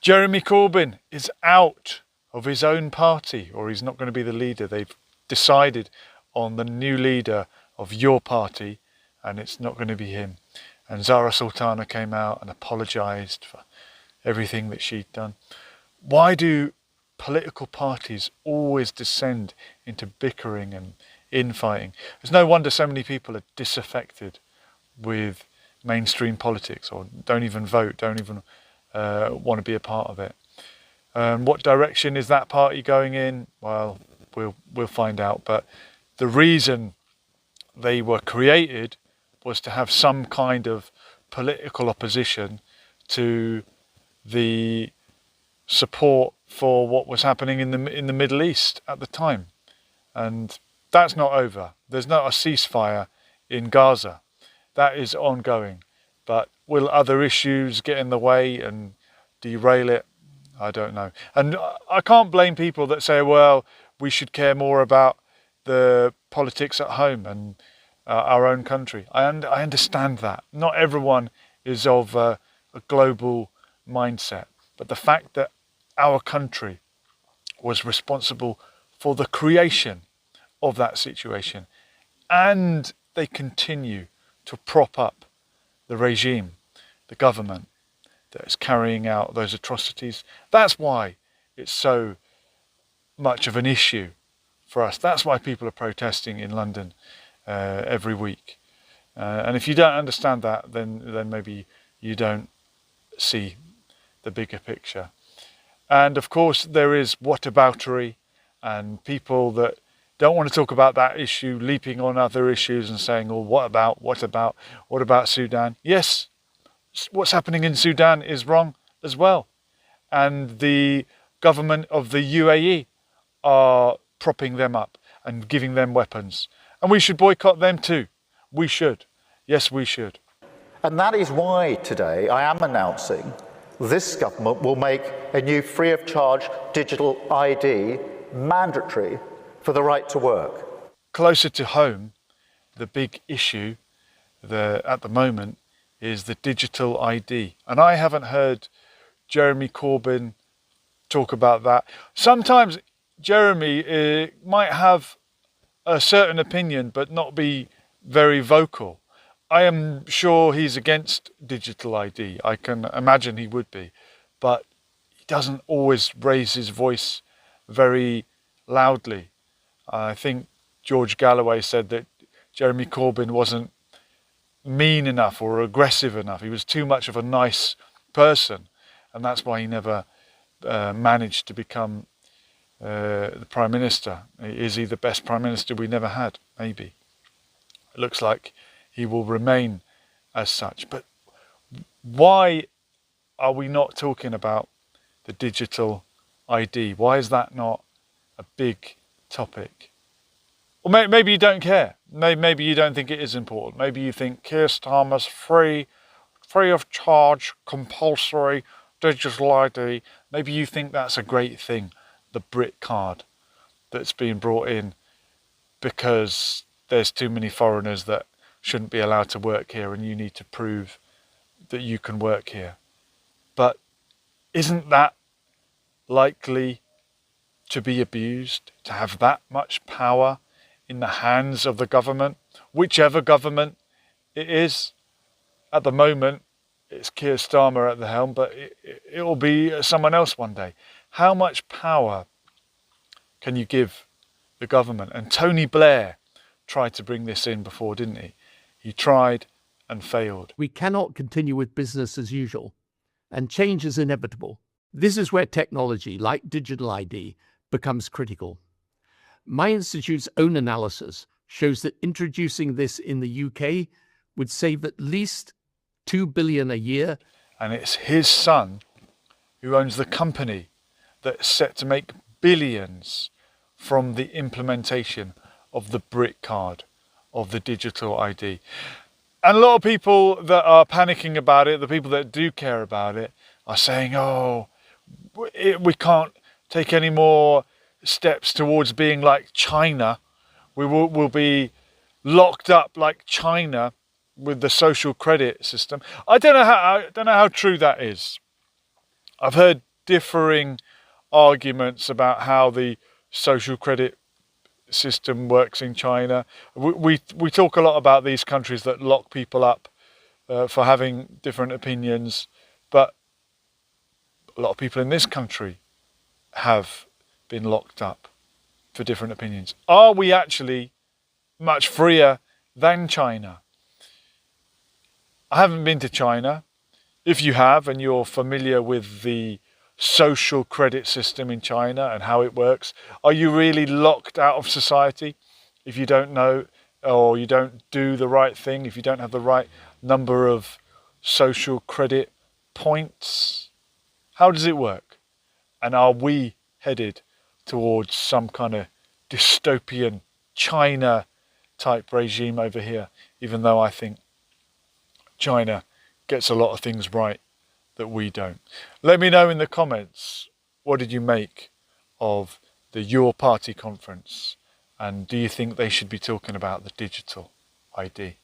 Jeremy Corbyn is out of his own party, or he's not going to be the leader. They've decided on the new leader of your party, and it's not going to be him. And Zara Sultana came out and apologised for everything that she'd done. Why do political parties always descend into bickering and infighting? It's no wonder so many people are disaffected with mainstream politics, or don't even vote, don't even want to be a part of it. What direction is that party going in? Well, we'll find out. But the reason they were created was to have some kind of political opposition to the support for what was happening in the Middle East at the time. And that's not over. There's not a ceasefire in Gaza. That is ongoing. But will other issues get in the way and derail it? I don't know. And I can't blame people that say, well, we should care more about the politics at home and our own country. I understand that. Not everyone is of a global mindset. But the fact that our country was responsible for the creation of that situation, and they continue to prop up the regime, the government that is carrying out those atrocities. That's why it's so much of an issue for us. That's why people are protesting in London every week. And if you don't understand that, then maybe you don't see the bigger picture. And of course there is whataboutery and people that don't want to talk about that issue, leaping on other issues and saying, oh, what about Sudan? Yes, what's happening in Sudan is wrong as well. And the government of the UAE are propping them up and giving them weapons. And we should boycott them too. We should. Yes, we should. And that is why today I am announcing this government will make a new free of charge digital ID mandatory for the right to work. Closer to home, the big issue at the moment is the digital ID. And I haven't heard Jeremy Corbyn talk about that. Sometimes Jeremy might have a certain opinion but not be very vocal. I am sure he's against digital ID. I can imagine he would be, but he doesn't always raise his voice very loudly. I think George Galloway said that Jeremy Corbyn wasn't mean enough or aggressive enough. He was too much of a nice person, and that's why he never managed to become the Prime Minister. Is he the best Prime Minister we never had? Maybe. It looks like he will remain as such. But why are we not talking about the digital ID? Why is that not a big topic? Or maybe you don't care. Maybe you don't think it is important. Maybe you think Keir Starmer's free of charge, compulsory digital ID. Maybe you think that's a great thing, the Brit card that's being brought in because there's too many foreigners that shouldn't be allowed to work here and you need to prove that you can work here. But isn't that likely to be abused, to have that much power in the hands of the government, whichever government it is? At the moment, it's Keir Starmer at the helm, but it will be someone else one day. How much power can you give the government? And Tony Blair tried to bring this in before, didn't he? He tried and failed. We cannot continue with business as usual, and change is inevitable. This is where technology, like digital ID, becomes critical. My institute's own analysis shows that introducing this in the UK would save at least $2 billion a year. And it's his son who owns the company that's set to make billions from the implementation of the Brit card, of the digital ID. And a lot of people that are panicking about it, the people that do care about it, are saying, oh, we can't take any more steps towards being like China. We'll be locked up like China with the social credit system. I don't know how true that is. I've heard differing arguments about how the social credit system works in China. We talk a lot about these countries that lock people up for having different opinions, but a lot of people in this country have been locked up for different opinions. Are we actually much freer than China? I haven't been to China. If you have and you're familiar with the social credit system in China and how it works, are you really locked out of society if you don't know, or you don't do the right thing, if you don't have the right number of social credit points? How does it work? And are we headed towards some kind of dystopian China type regime over here, even though I think China gets a lot of things right that we don't? Let me know in the comments, what did you make of the Your Party conference, and do you think they should be talking about the digital ID?